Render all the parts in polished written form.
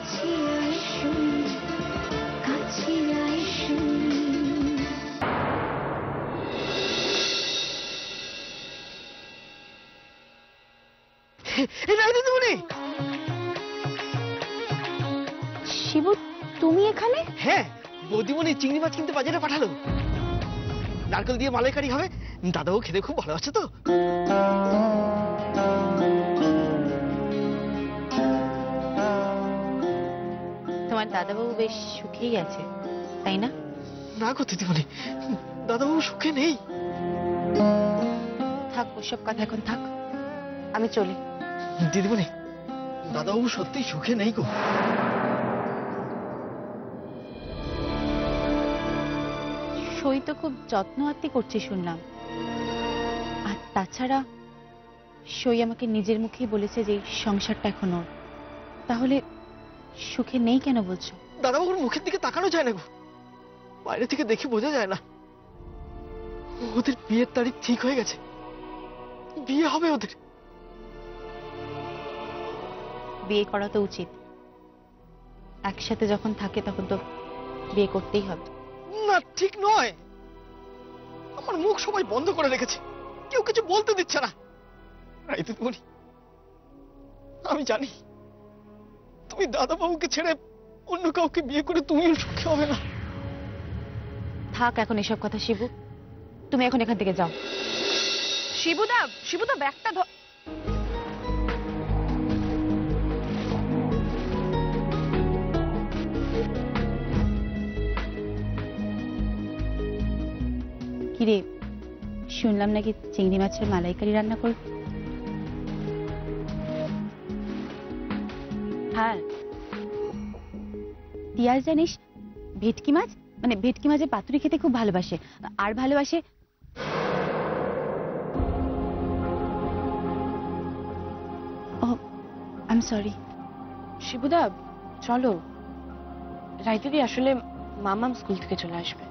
কাছে আয় শুনি, কাছে আয় শুনি। শিবু, তুমি এখানে? হ্যাঁ, বৌদিমণি চিংড়ি মাছ কিনতে বাজারে পাঠালো। নারকেল দিয়ে মালাইকারি হবে, দাদাও খেতে খুব ভালো আছে তো। তোমার দাদাবাবু বেশ সুখেই আছে, তাই না? না গো দিদিমণি, দাদাবাবু সুখে নেই। থাক ওসব কথা, এখন থাক, আমি চলি। দিদিমণি, দাদাবাবু সত্যি সুখে নেই গো। সই তো খুব যত্ন আত্তি করছে শুনলাম। আর তাছাড়া সই আমাকে নিজের মুখেই বলেছে যে সংসারটা এখন ওর। তাহলে সুখে নেই কেন বলছো? দাদাবাবুর মুখের দিকে তাকানো যায় না গো, বাইরে থেকে দেখে বোঝা যায় না। ওদের বিয়ের তারিখ ঠিক হয়ে গেছে, বিয়ে হবে ওদের। বিয়ে করা তো উচিত, একসাথে যখন থাকে তখন তো বিয়ে করতেই হবে। না, ঠিক নয়। আমার মুখ সবাই বন্ধ করে রেখেছে, কেউ কিছু বলতে দিচ্ছে না। দিদিমণি, আমি জানি তুমি দাদাবাবুকে ছেড়ে অন্য কাউকে বিয়ে করে তুমিও সুখী হবে না। থাক এখন এসব কথা শিবু, তুমি এখন এখান থেকে যাও। শিবুদা, শিবুদা ব্যাগটা ধর। কিরে, শুনলাম নাকি চিংড়ি মাছের মালাইকারি রান্না করবে? হ্যাঁ, তিয়াস জানিস ভেটকি মাছ, মানে ভেটকি মাছের পাতুরি খেতে খুব ভালোবাসে। আর ভালোবাসে আই এম সরি। শিবুদা চলো, রাইতুদি আসলে মামাম স্কুল থেকে চলে আসবে,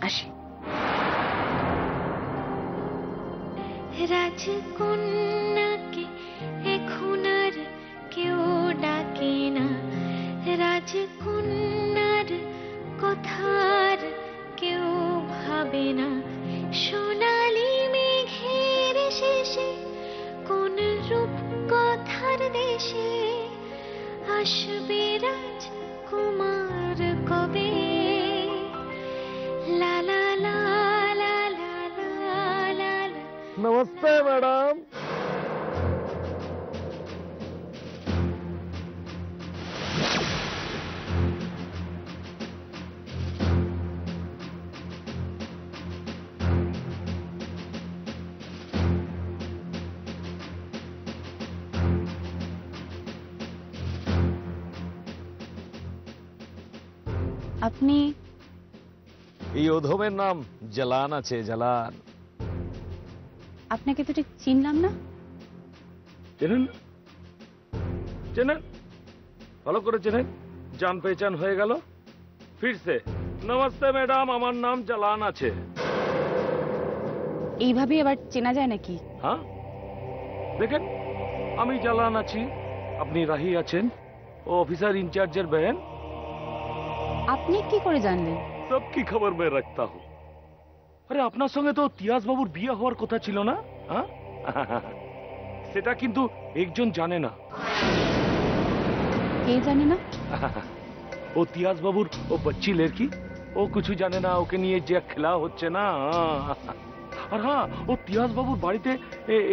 আসি। রাজকন্যাকে এখন আর কেউ ডাকে না, রাজকন্যার কথার কেউ ভাবে না। সোনালি মেঘের শেষে কোন রূপ কথার দেশে আসবে রাজকুমার কবে? লা লা লা লা লা লা লা। नमस्ते मैडम। আপনি? এই অধমের নাম জালান আছে, জালান। আপনাকে তো ঠিক চিনলাম না। চেনেন? চেনেন? ভালো করে চেনেন, জান পেহচান হয়ে গেল। ফিরছে নমস্তে ম্যাডাম, আমার নাম জালান আছে। এইভাবে এবার চেনা যায় নাকি? হ্যাঁ, দেখেন আমি জালান আছি, আপনি রাহি আছেন, ও অফিসার ইনচার্জের বহন। আপনি কি করে জানলেন? সবকি খবর मैं रखता हूँ। আরে আপনার সঙ্গে তো তিয়াস বাবুর বিয়ে হওয়ার কথা ছিল না? হ্যাঁ, সেটা কিন্তু একজন জানে না। কে জানে না? ও তিয়াস বাবুর ও বচ্চি লড়কি, ও কিছু জানে না, ওকে নিয়ে যে খেলা হচ্ছে না। আর হ্যাঁ, ও তিয়াস বাবুর বাড়িতে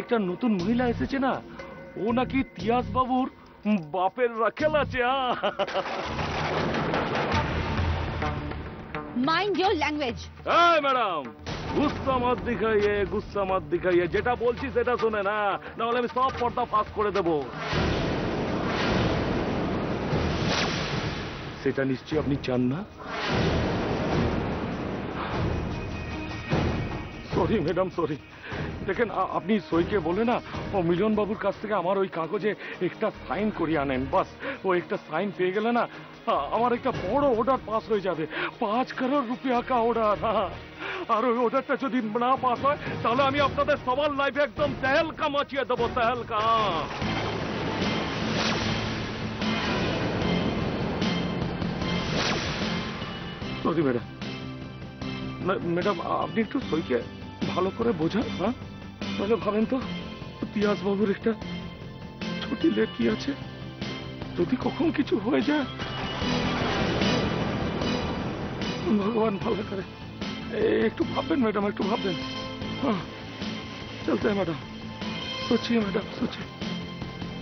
একটা নতুন মহিলা এসেছে না, ও নাকি তিয়াস বাবুর বাপের রাখেল আছে। Mind your language. এই ম্যাডাম, গুস্সা মত দিখাইয়ে, গুস্সা মত দিখাইয়ে, যেটা বলছি সেটা শুনে না, নাহলে আমি সব পর্দা ফাঁস করে দেব। সেটা নিশ্চয়ই আপনি চান না। Sorry madam, sorry. দেখেন, আপনি সইকে বলে না ও মিলন বাবুর কাছ থেকে আমার ওই কাগজে একটা সাইন করিয়ে আনেন। বাস ও একটা সাইন পেয়ে গেলে না, আমার একটা বড় অর্ডার পাস হয়ে যাবে, 5 করোড় রুপিয়া কা অর্ডার। আর ওই অর্ডারটা যদি না পাস হয় তাহলে আমি আপনাদের সবার লাইফে একদম তেহলকা মাচিয়ে দেবো, তেহলকা। Sorry madam. ম্যাডাম আপনি একটু সইকে ভালো করে বোঝান। হ্যাঁ, তাহলে ভাবেন তো পিয়াস বাবুর একটা ছোটি লেকি আছে, যদি কখন কিছু হয়ে যায় ভগবান ভালো করে। একটু ভাববেন ম্যাডাম, একটু ভাববেন। हाँ चलते हैं मैडम, सोचिए मैडम, सोचिए,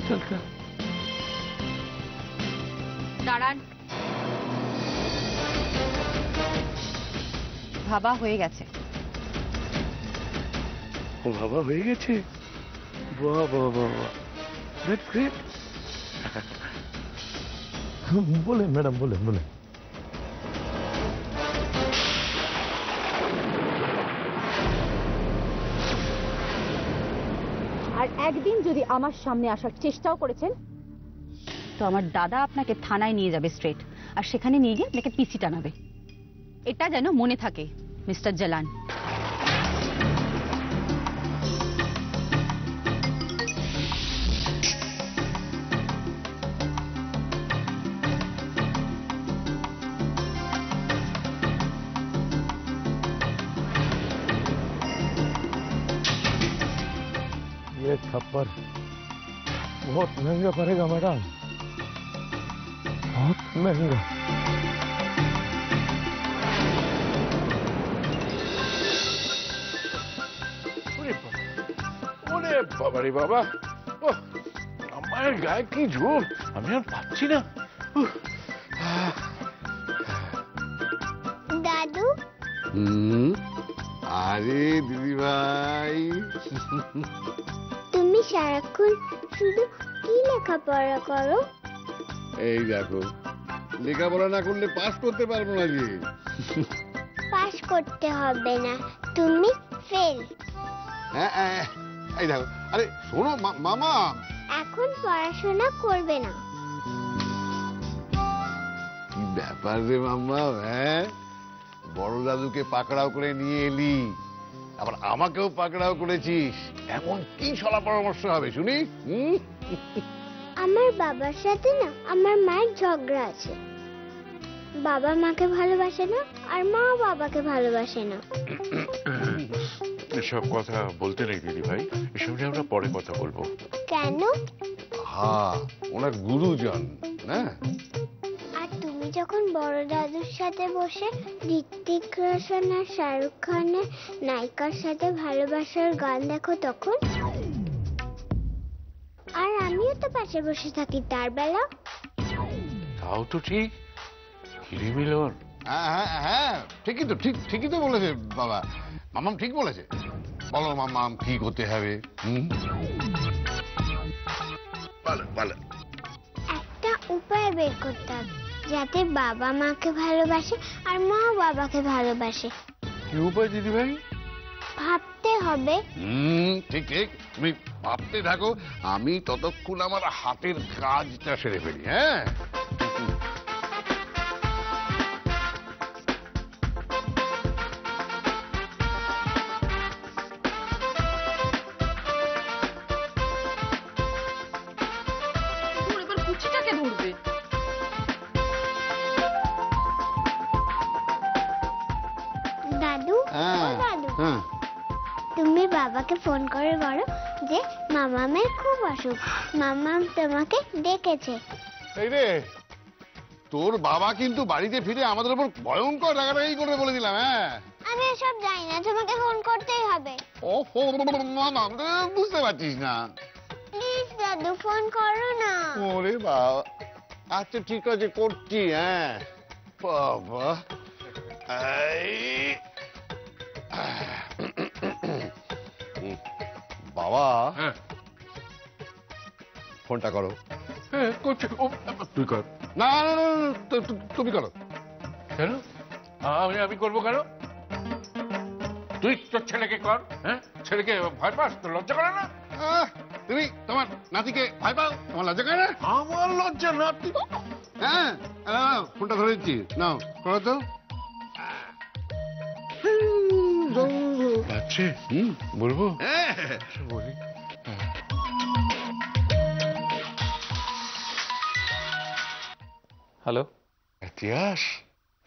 चलते हैं। দাঁড়ান, ভাবা হয়ে গেছে। ও বাবা হয়ে গেছে, বাহ বাহ বাহ বাহ, গ্রেট গ্রেট। বলেন ম্যাডাম, বলেন বলেন। আর একদিন যদি আমার সামনে আসার চেষ্টাও করেছেন তো আমার দাদা আপনাকে থানায় নিয়ে যাবে স্ট্রেট, আর সেখানে নিয়ে গিয়ে আপনাকে পিসি টানাবে। এটা যেন মনে থাকে মিস্টার জালান। ये थप्पड़ बहुत महंगा पड़ेगा मैडम, बहुत महंगा। ওরে বাবা রে বাবা, আমার গায়ে কি জোর, আমি আর পাচ্ছি না। দাদু, আরে দিদি ভাই, তুমি সারাক্ষণ শুধু কি লেখাপড়া করো? এই দেখো, লেখাপড়া না করলে পাস করতে পারবো না যে। পাস করতে হবে না, তুমি ফেল। হ্যাঁ এই দেখো, আরে শোনো মামা, এখন পড়াশোনা করবে না। কি ব্যাপার রে মামা, হ্যাঁ বড় দাদুকে পাকড়াও করে নিয়ে এলি, আবার আমাকেও পাকড়াও করেছিস, এখন কি সলা পরামর্শ হবে শুনি? আমার বাবার সাথে না আমার মায়ের ঝগড়া আছে। বাবা মাকে ভালোবাসে না আর মা বাবাকে ভালোবাসে না। এসব কথা বলতে নেই দিদি ভাই, এসব নিয়ে আমরা পরে কথা বলবো। কেন? হ্যাঁ ওনার গুরুজন না। আর তুমি যখন বড় দাদুর সাথে বসে ঋত্বিক রোশন আর শাহরুখ খানের নায়িকার সাথে ভালোবাসার গান দেখো তখন? আর আমিও তো পাশে বসে থাকি তার বেলা। তাও তো ঠিক, হিরে মিলন। হ্যাঁ ঠিকই তো, ঠিকই তো বলেছে বাবা, মামাম ঠিক বলেছে। বলো মামাম কি করতে হবে? বলো। একটা উপায় বের করতে হবে যাতে বাবা মাকে ভালোবাসে আর মা বাবাকে ভালোবাসে। কি উপায় দিদি ভাই? ভাবতে হবে। ঠিক তুমি ভাবতে থাকো, আমি ততক্ষণ আমার হাতের কাজটা সেরে ফেলি। হ্যাঁ দাদু, ও দাদু, তুমি বাবাকে ফোন করে বলো যে মামামের খুব অসুখ, মামাম তোমাকে ডেকেছে। এই রে, তোর বাবা কিন্তু বাড়িতে ফিরে আমাদের উপর ভয়ঙ্কর রাগারাগি করবে বলে দিলাম। হ্যাঁ আমি এসব জানি না, তোমাকে ফোন করতেই হবে। ও মামা, বুঝতে পারছিস না? প্লিজ দাদু ফোন করো না। ওরে বাবা, আচ্ছা ঠিক আছে করছি। হ্যাঁ বাবা, বাবা ফোনটা করো। হ্যাঁ করছি, তুই কর। না তুমি করো। কেন আমি করবো কেন? তুই তোর ছেলেকে কর। হ্যাঁ, ছেলেকে ভয় পাস, তোর লজ্জা করে না? তুমি তোমার নাতিকে ভয় পাও, তোমার লজ্জা করে না? আমার লজ্জা নাতি? হ্যাঁ ফোনটা ধরে দিচ্ছি, নাও করো তো। আছে বলবো? বলি। হ্যালো ইতিহাস,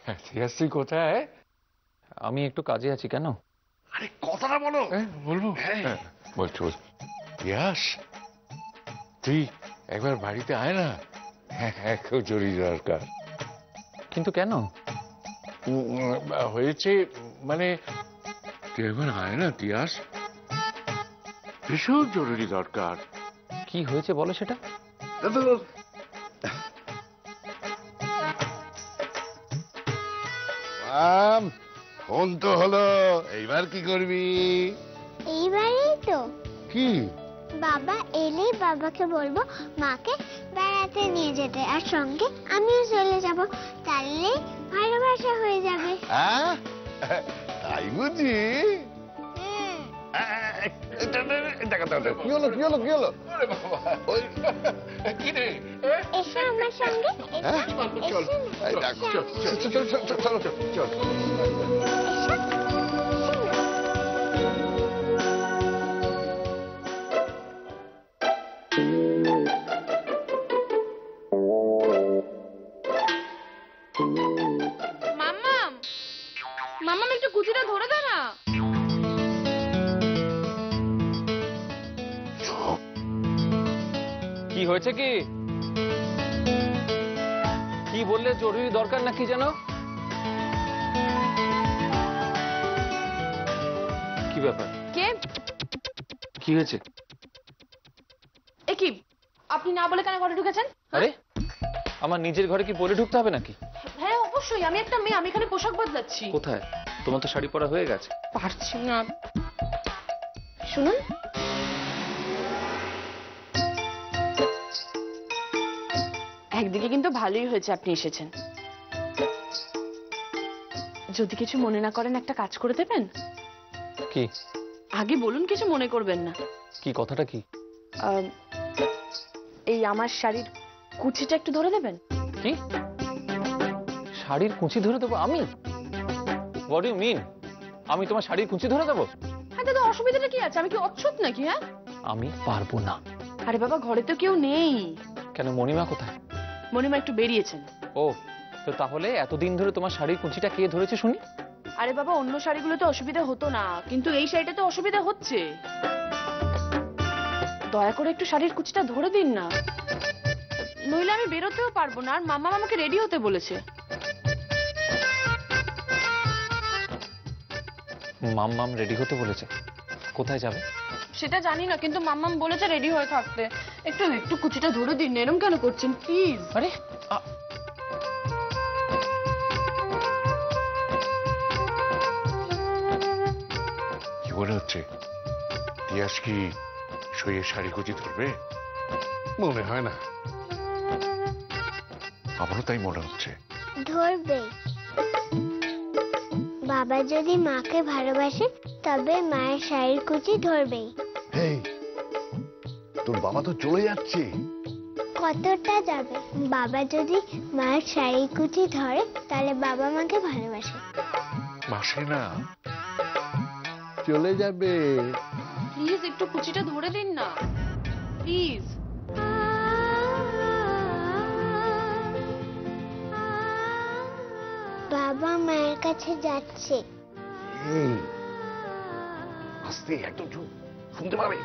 তিয়াস তুই কোথায়? আমি একটু কাজে আছি। কেন? আরে কথাটা বলো। বলবো? হ্যাঁ। বলছি তিয়াস, তুই একবার বাড়িতে আয় না, খুব জরুরি দরকার। কিন্তু কেন? হয়েছে মানে তুই একবার আয় না তিয়াস, ভীষণ জরুরি দরকার। কি হয়েছে বলো সেটা। ফোন তো হলো, এইবার কি করবি? এইবারেই তো কি? বাবা এলেই বাবাকে বলবো মাকে বেড়াতে নিয়ে যেতে, আর সঙ্গে আমিও চলে যাব, তাহলে ভালোবাসা হয়ে যাবে। তাই বুঝি? কি হলো কি হলো কি হলো? কি রে? এসো আমার সঙ্গে, এসো, এই এসো না, দেখো, এসো। চল। মাম্মাম, মাম্মাম একটু কুচিটা ধরে দে না। কি হয়েছে? কি কি বললে? জরুরি দরকার নাকি যেন? কি ব্যাপার? কে? কি হয়েছে? এ কি, আপনি না বলে কেন ঘরে ঢুকেছেন? আরে আমার নিজের ঘরে কি বলে ঢুকতে হবে নাকি? হ্যাঁ অবশ্যই, আমি একটা মেয়ে, আমি এখানে পোশাক বদলাচ্ছি। কোথায়? তোমার তো শাড়ি পরা হয়ে গেছে। পারছি না। শুনুন, একদিকে কিন্তু ভালোই হয়েছে আপনি এসেছেন। যদি কিছু মনে না করেন একটা কাজ করে দেবেন? কি? আগে বলুন, কিছু মনে করবেন না। কি কথাটা কি? এই আমার শাড়ির কুচিটা একটু ধরে দেবেন। কি? শাড়ির কুচি ধরে দেবো আমি? What you mean? আমি তোমার শাড়ির কুচি ধরে দেবো? হ্যাঁ দাদা, অসুবিধাটা কি আছে? আমি কি অচ্ছুত নাকি? হ্যাঁ আমি পারবো না। আরে বাবা, ঘরে তো কেউ নেই। কেন? মণিমা কোথায়? মণিমা একটু বেরিয়েছেন। ও, তো তাহলে এতদিন ধরে তোমার শাড়ির কুচিটা কে ধরেছে শুনি? আরে বাবা, অন্য শাড়িগুলোতে অসুবিধা হতো না, কিন্তু এই শাড়িটাতে অসুবিধা হচ্ছে। দয়া করে একটু শাড়ির কুচিটা ধরে দিন না, নইলে আমি বেরোতেও পারবো না। আর মাম্মা আমাকে রেডি হতে বলেছে। মাম্মাম রেডি হতে বলেছে? কোথায় যাবে? সেটা জানি না, কিন্তু মাম্মাম বলেছে রেডি হয়ে থাকতে। একটু একটু কুচিটা ধরে দিন, এরম কেন করছেন প্লিজ? আরে কি মনে হচ্ছে? তিয়াস কি সইয়ের শাড়ি কুচি ধরবে? মনে হয় না। আমারও তাই মনে হচ্ছে। ধরবে। বাবা যদি মাকে ভালোবাসে তবে মায়ের শাড়ির কুচি ধরবেই। এই, তোর বাবা তো চলে যাচ্ছে। কতটা যাবে? বাবা যদি মায়ের শাড়ির কুচি ধরে তাহলে বাবা মাকে ভালোবাসে। বাসে না, চলে যাবে। প্লিজ একটু কুচিটা ধরে দিন না প্লিজ। বাবা মায়ের কাছে যাচ্ছে। এই, আস্তে, একদম চুপ, শুনতে পাবে।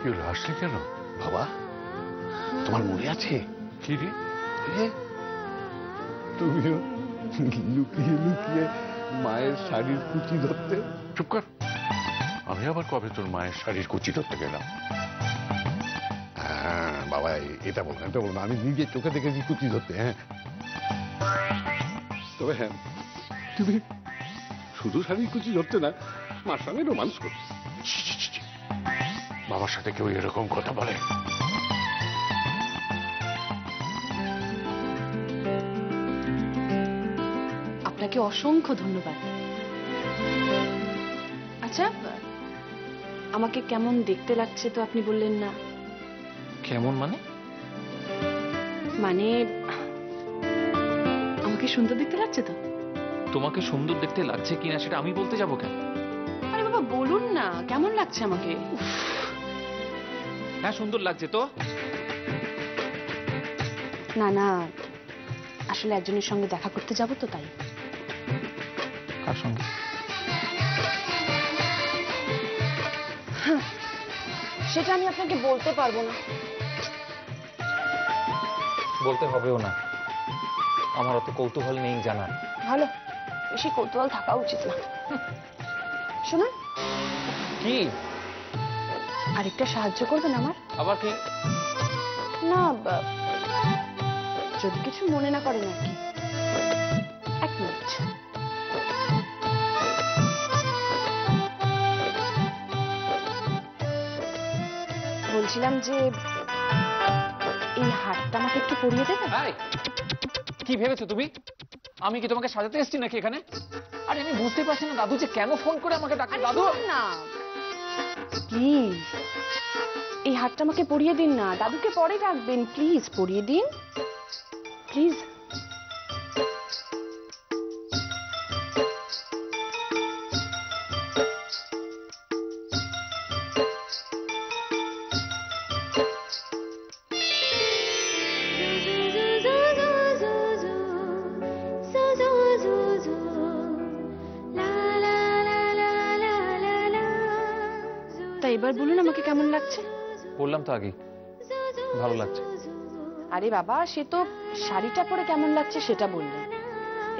কি হলো, আসলে কেন? বাবা, তোমার মনে আছে? কি রে? তুমিও লুকিয়ে লুকিয়ে মায়ের শাড়ির কুচি ধরতে। চুপ কর। আমি আবার কবে তোর মায়ের শাড়ির কুচি ধরতে গেলাম? হ্যাঁ বাবা, এটা বলো এটা বলো না, আমি নিজের চোখে দেখেছি কুচি ধরতে। হ্যাঁ, তবে হ্যাঁ, তুমি শুধু শাড়ির কুচি ধরতে না, মার সঙ্গে রোমান্স করতে। বাবার সাথে কেউ এরকম কথা বলে? আপনাকে অসংখ্য ধন্যবাদ। আচ্ছা, আমাকে কেমন দেখতে লাগছে তো আপনি বললেন না? কেমন মানে? মানে আমাকে সুন্দর দেখতে লাগছে তো? তোমাকে সুন্দর দেখতে লাগছে কিনা সেটা আমি বলতে যাবো কেন? আরে বাবা বলুন না কেমন লাগছে আমাকে। হ্যাঁ সুন্দর লাগছে তো। না না, আসলে একজনের সঙ্গে দেখা করতে যাব তো তাই। কার সঙ্গে? সেটা আমি আপনাকে বলতে পারবো না। বলতে হবেও না, আমার অত কৌতূহল নেই জানার। ভালো, বেশি কৌতূহল থাকা উচিত না। শুনুন, কি আরেকটা সাহায্য করবেন আমার? আবার কি? না, যদি কিছু মনে না করেন আর কি। এক মিনিট। বলছিলাম যে এই হারটা আমাকে একটু পরিয়ে দেবেন? কি ভেবেছো তুমি? আমি কি তোমাকে সাজাতে এসেছি নাকি এখানে? আরে আমি বুঝতে পারছি না দাদু যে কেন ফোন করে আমাকে ডাকে। দাদু না প্লিজ, এই হারটা আমাকে পরিয়ে দিন না। দাদুকে পরে রাখবেন, প্লিজ পরিয়ে দিন প্লিজ। তা এবার বলুন আমাকে কেমন লাগছে? বললাম তো আগে, ভালো লাগছে। আরে বাবা, সে তো শাড়িটা পরে কেমন লাগছে সেটা বললেন,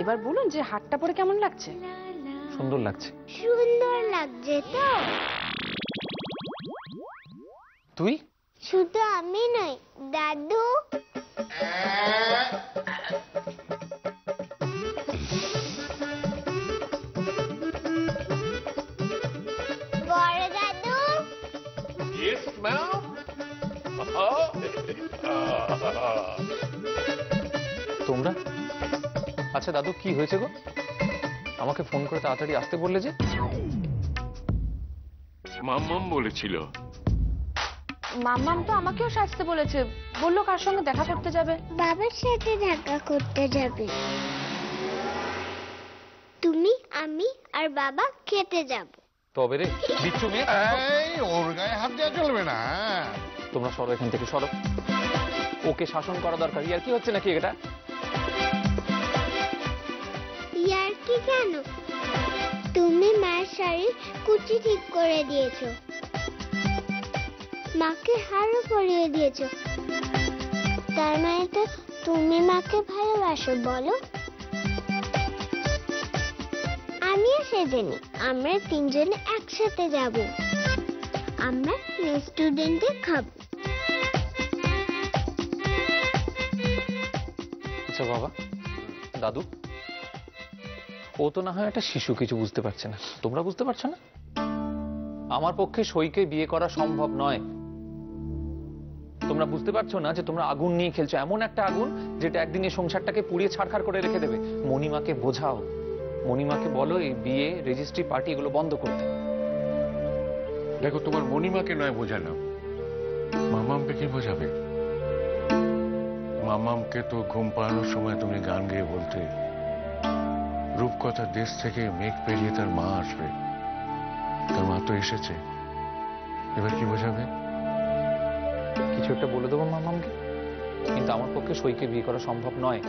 এবার বলুন যে হারটা পরে কেমন লাগছে। সুন্দর লাগছে। সুন্দর লাগছে তো? তুই? শুধু আমি নই, দাদু। বড় দাদু। Yes, ma'am. তোমরা? আচ্ছা দাদু, কি হয়েছে গো? আমাকে ফোন করে তাড়াতাড়ি আসতে বললে যে? মাম্মাম বলেছিল। মাম্মাম তো আমাকেও সাজতে বলেছে, বললো কার সঙ্গে দেখা করতে যাবে। বাবার সাথে দেখা করতে যাবে। তুমি, আমি আর বাবা খেতে যাব। তবে রে বিচ্ছু মেয়ে, এই ওর গায়ে হাত দেওয়া চলবে না। তোমরা সরো এখান থেকে, সরো। ওকে শাসন করা দরকার। ইয়ার কি হচ্ছে নাকি এটা? ইয়ার কি কেন? তুমি মায়ের শাড়ির কুচি ঠিক করে দিয়েছো, মাকে হারও পরিয়ে দিয়েছো, তার মানে তো তুমি মাকে ভালোবাসো। বলো? আমিও সেজেনি, আমরা তিনজনে একসাথে যাব, আমরা রেস্টুরেন্টে খাবো। আচ্ছা বাবা, দাদু, ও তো না হয় একটা শিশু, কিছু বুঝতে পারছে না। তোমরা বুঝতে পারছো না? আমার পক্ষে সইকে বিয়ে করা সম্ভব নয়। তোমরা বুঝতে পারছো না যে তোমরা আগুন নিয়ে খেলছো, এমন একটা আগুন যেটা একদিনে সংসারটাকে পুড়িয়ে ছাড়খাড় করে রেখে দেবে। মণিমাকে বোঝাও, মণিমাকে বলো এই বিয়ে, রেজিস্ট্রি, পার্টি এগুলো বন্ধ করতে। দেখো, তোমার মণিমাকে নয় বোঝালাম, মামামকে কি বোঝাবে? মামামকে তো ঘুম পাড়ানোর সময় তুমি গান গেয়ে বলতে, রূপকথার দেশ থেকে মেঘ পেরিয়ে তার মা আসবে, তার মা তো এসেছে, এবার কি বোঝাবে? কিছু একটা বলে দেবো মামামকে, কিন্তু আমার পক্ষে সইকে বিয়ে করা সম্ভব নয়।